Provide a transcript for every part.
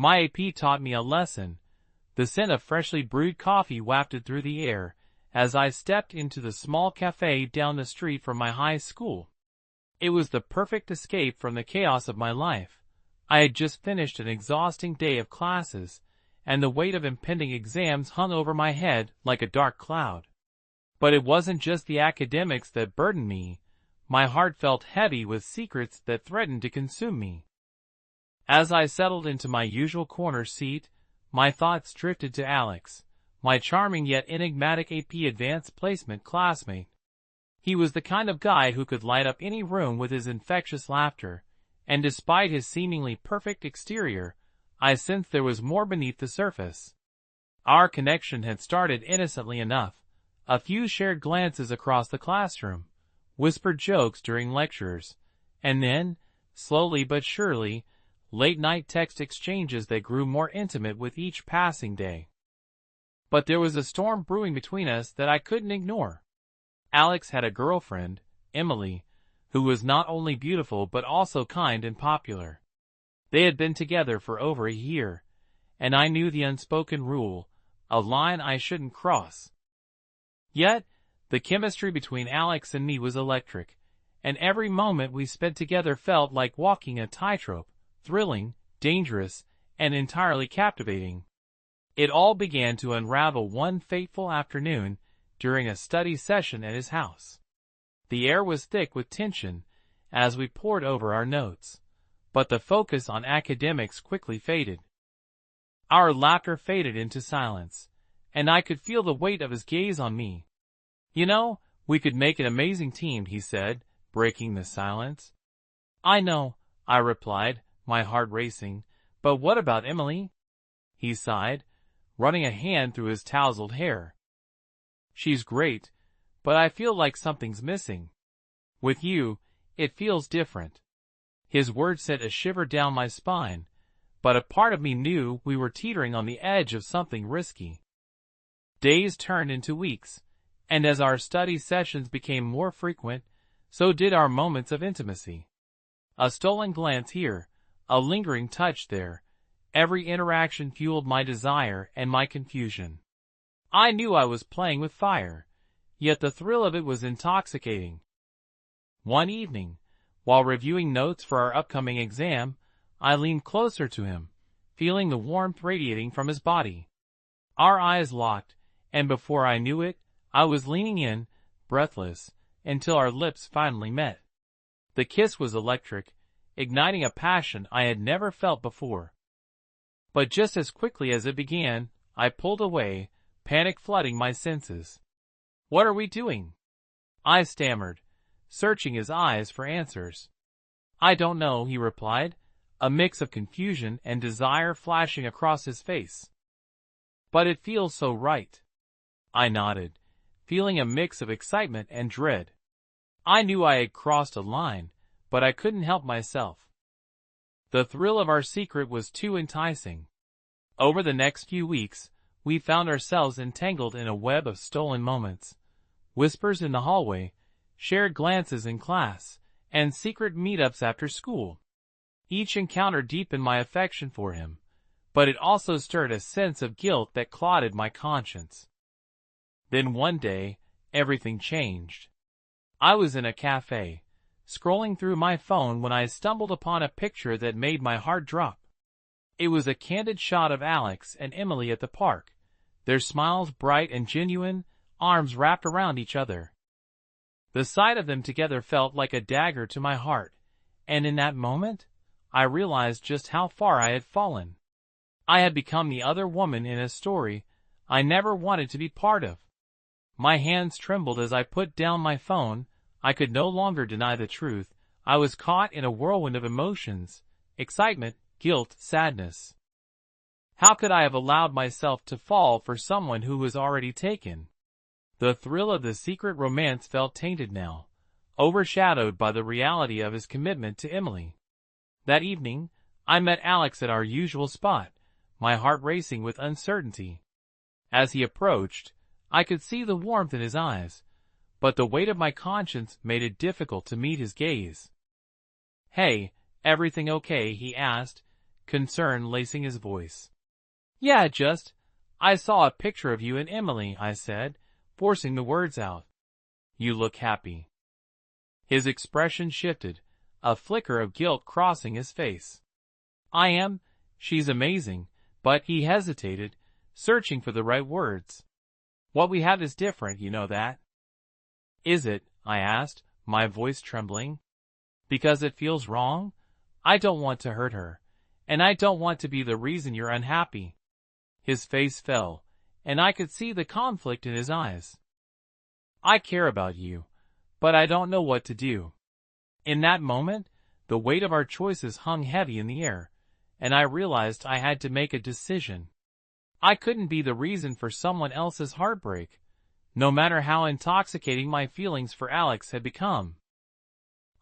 My AP taught me a lesson. The scent of freshly brewed coffee wafted through the air as I stepped into the small cafe down the street from my high school. It was the perfect escape from the chaos of my life. I had just finished an exhausting day of classes, and the weight of impending exams hung over my head like a dark cloud. But it wasn't just the academics that burdened me. My heart felt heavy with secrets that threatened to consume me. As I settled into my usual corner seat, my thoughts drifted to Alex, my charming yet enigmatic AP Advanced Placement classmate. He was the kind of guy who could light up any room with his infectious laughter, and despite his seemingly perfect exterior, I sensed there was more beneath the surface. Our connection had started innocently enough, a few shared glances across the classroom, whispered jokes during lectures, and then, slowly but surely, late-night text exchanges that grew more intimate with each passing day. But there was a storm brewing between us that I couldn't ignore. Alex had a girlfriend, Emily, who was not only beautiful but also kind and popular. They had been together for over a year, and I knew the unspoken rule, a line I shouldn't cross. Yet, the chemistry between Alex and me was electric, and every moment we spent together felt like walking a tightrope, thrilling, dangerous, and entirely captivating. It all began to unravel one fateful afternoon during a study session at his house. The air was thick with tension as we pored over our notes, but the focus on academics quickly faded. Our laughter faded into silence, and I could feel the weight of his gaze on me. "You know, we could make an amazing team," he said, breaking the silence. "I know," I replied, my heart racing, "but what about Emily?" He sighed, running a hand through his tousled hair. "She's great, but I feel like something's missing. With you, it feels different." His words sent a shiver down my spine, but a part of me knew we were teetering on the edge of something risky. Days turned into weeks, and as our study sessions became more frequent, so did our moments of intimacy. A stolen glance here, a lingering touch there, every interaction fueled my desire and my confusion. I knew I was playing with fire, yet the thrill of it was intoxicating. One evening, while reviewing notes for our upcoming exam, I leaned closer to him, feeling the warmth radiating from his body. Our eyes locked, and before I knew it, I was leaning in, breathless, until our lips finally met. The kiss was electric, igniting a passion I had never felt before. But just as quickly as it began, I pulled away, panic flooding my senses. "What are we doing?" I stammered, searching his eyes for answers. "I don't know," he replied, a mix of confusion and desire flashing across his face. "But it feels so right." I nodded, feeling a mix of excitement and dread. I knew I had crossed a line, but I couldn't help myself. The thrill of our secret was too enticing. Over the next few weeks, we found ourselves entangled in a web of stolen moments, whispers in the hallway, shared glances in class, and secret meetups after school. Each encounter deepened my affection for him, but it also stirred a sense of guilt that clouded my conscience. Then one day, everything changed. I was in a cafe, scrolling through my phone when I stumbled upon a picture that made my heart drop. It was a candid shot of Alex and Emily at the park, their smiles bright and genuine, arms wrapped around each other. The sight of them together felt like a dagger to my heart, and in that moment, I realized just how far I had fallen. I had become the other woman in a story I never wanted to be part of. My hands trembled as I put down my phone. I could no longer deny the truth. I was caught in a whirlwind of emotions, excitement, guilt, sadness. How could I have allowed myself to fall for someone who was already taken? The thrill of the secret romance felt tainted now, overshadowed by the reality of his commitment to Emily. That evening, I met Alex at our usual spot, my heart racing with uncertainty. As he approached, I could see the warmth in his eyes, but the weight of my conscience made it difficult to meet his gaze. "Hey, everything okay?" he asked, concern lacing his voice. Yeah, I saw a picture of you and Emily, I said, forcing the words out. You look happy. His expression shifted, a flicker of guilt crossing his face. I am. She's amazing, but he hesitated, searching for the right words. What we have is different, you know that. Is it? I asked, my voice trembling. Because it feels wrong? I don't want to hurt her, and I don't want to be the reason you're unhappy. His face fell, and I could see the conflict in his eyes. I care about you, but I don't know what to do. In that moment, the weight of our choices hung heavy in the air, and I realized I had to make a decision. I couldn't be the reason for someone else's heartbreak, no matter how intoxicating my feelings for Alex had become.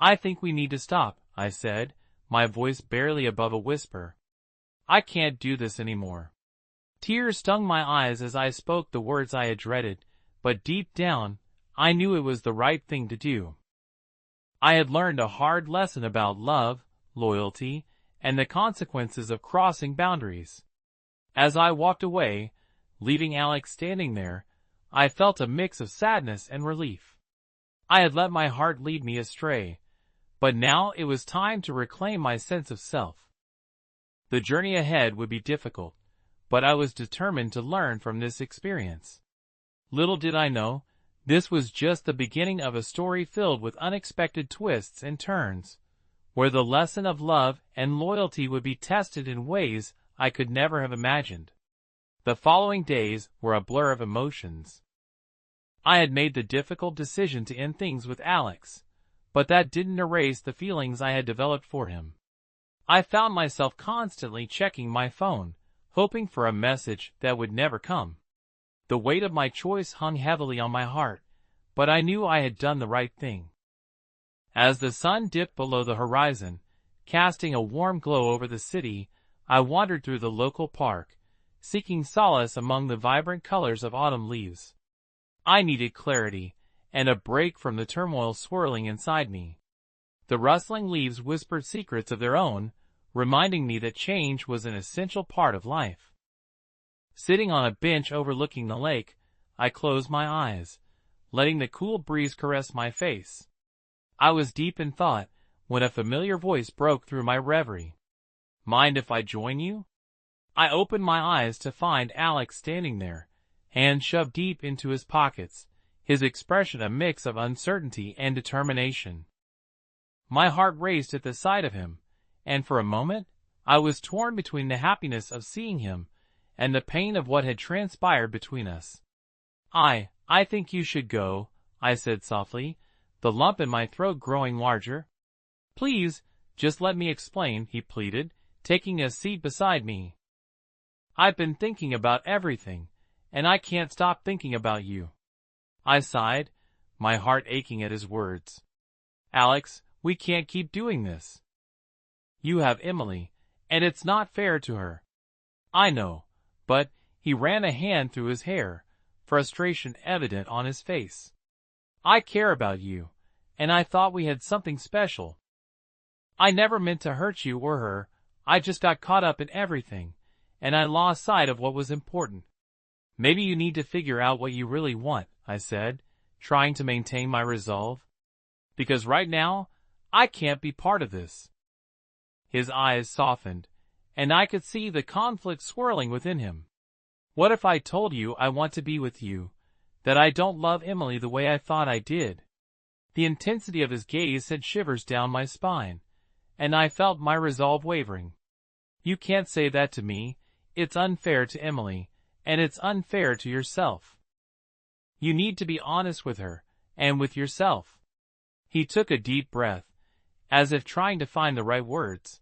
I think we need to stop, I said, my voice barely above a whisper. I can't do this anymore. Tears stung my eyes as I spoke the words I had dreaded, but deep down, I knew it was the right thing to do. I had learned a hard lesson about love, loyalty, and the consequences of crossing boundaries. As I walked away, leaving Alex standing there, I felt a mix of sadness and relief. I had let my heart lead me astray, but now it was time to reclaim my sense of self. The journey ahead would be difficult, but I was determined to learn from this experience. Little did I know, this was just the beginning of a story filled with unexpected twists and turns, where the lesson of love and loyalty would be tested in ways I could never have imagined. The following days were a blur of emotions. I had made the difficult decision to end things with Alex, but that didn't erase the feelings I had developed for him. I found myself constantly checking my phone, hoping for a message that would never come. The weight of my choice hung heavily on my heart, but I knew I had done the right thing. As the sun dipped below the horizon, casting a warm glow over the city, I wandered through the local park, seeking solace among the vibrant colors of autumn leaves. I needed clarity, and a break from the turmoil swirling inside me. The rustling leaves whispered secrets of their own, reminding me that change was an essential part of life. Sitting on a bench overlooking the lake, I closed my eyes, letting the cool breeze caress my face. I was deep in thought when a familiar voice broke through my reverie. Mind if I join you? I opened my eyes to find Alex standing there, hands shoved deep into his pockets, his expression a mix of uncertainty and determination. My heart raced at the sight of him, and for a moment, I was torn between the happiness of seeing him and the pain of what had transpired between us. I think you should go, I said softly, the lump in my throat growing larger. Please, just let me explain, he pleaded, taking a seat beside me. I've been thinking about everything, and I can't stop thinking about you. I sighed, my heart aching at his words. Alex, we can't keep doing this. You have Emily, and it's not fair to her. I know, but he ran a hand through his hair, frustration evident on his face. I care about you, and I thought we had something special. I never meant to hurt you or her, I just got caught up in everything, and I lost sight of what was important. Maybe you need to figure out what you really want, I said, trying to maintain my resolve. Because right now, I can't be part of this. His eyes softened, and I could see the conflict swirling within him. What if I told you I want to be with you, that I don't love Emily the way I thought I did? The intensity of his gaze sent shivers down my spine, and I felt my resolve wavering. You can't say that to me, it's unfair to Emily, and it's unfair to yourself. You need to be honest with her, and with yourself. He took a deep breath, as if trying to find the right words.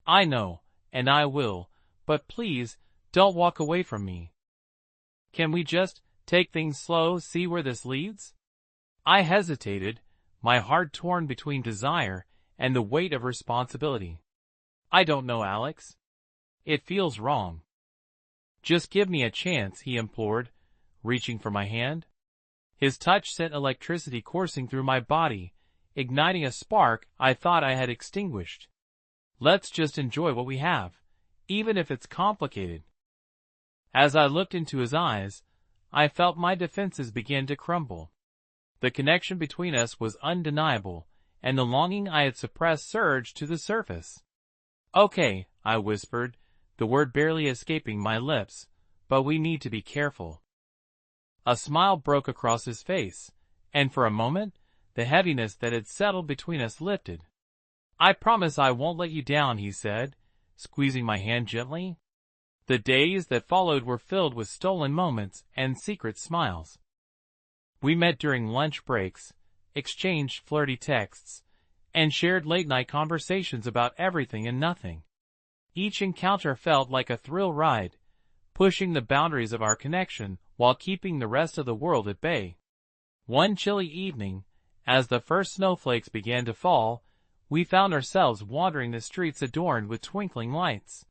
I know, and I will, but please, don't walk away from me. Can we just take things slow, see where this leads? I hesitated, my heart torn between desire and the weight of responsibility. I don't know, Alex. It feels wrong. Just give me a chance, he implored, reaching for my hand. His touch sent electricity coursing through my body, igniting a spark I thought I had extinguished. Let's just enjoy what we have, even if it's complicated. As I looked into his eyes, I felt my defenses begin to crumble. The connection between us was undeniable, and the longing I had suppressed surged to the surface. "Okay," I whispered, the word barely escaping my lips, "but we need to be careful." A smile broke across his face, and for a moment, the heaviness that had settled between us lifted. "I promise I won't let you down," he said, squeezing my hand gently. The days that followed were filled with stolen moments and secret smiles. We met during lunch breaks, exchanged flirty texts, and shared late-night conversations about everything and nothing. Each encounter felt like a thrill ride, pushing the boundaries of our connection while keeping the rest of the world at bay. One chilly evening, as the first snowflakes began to fall, we found ourselves wandering the streets adorned with twinkling lights.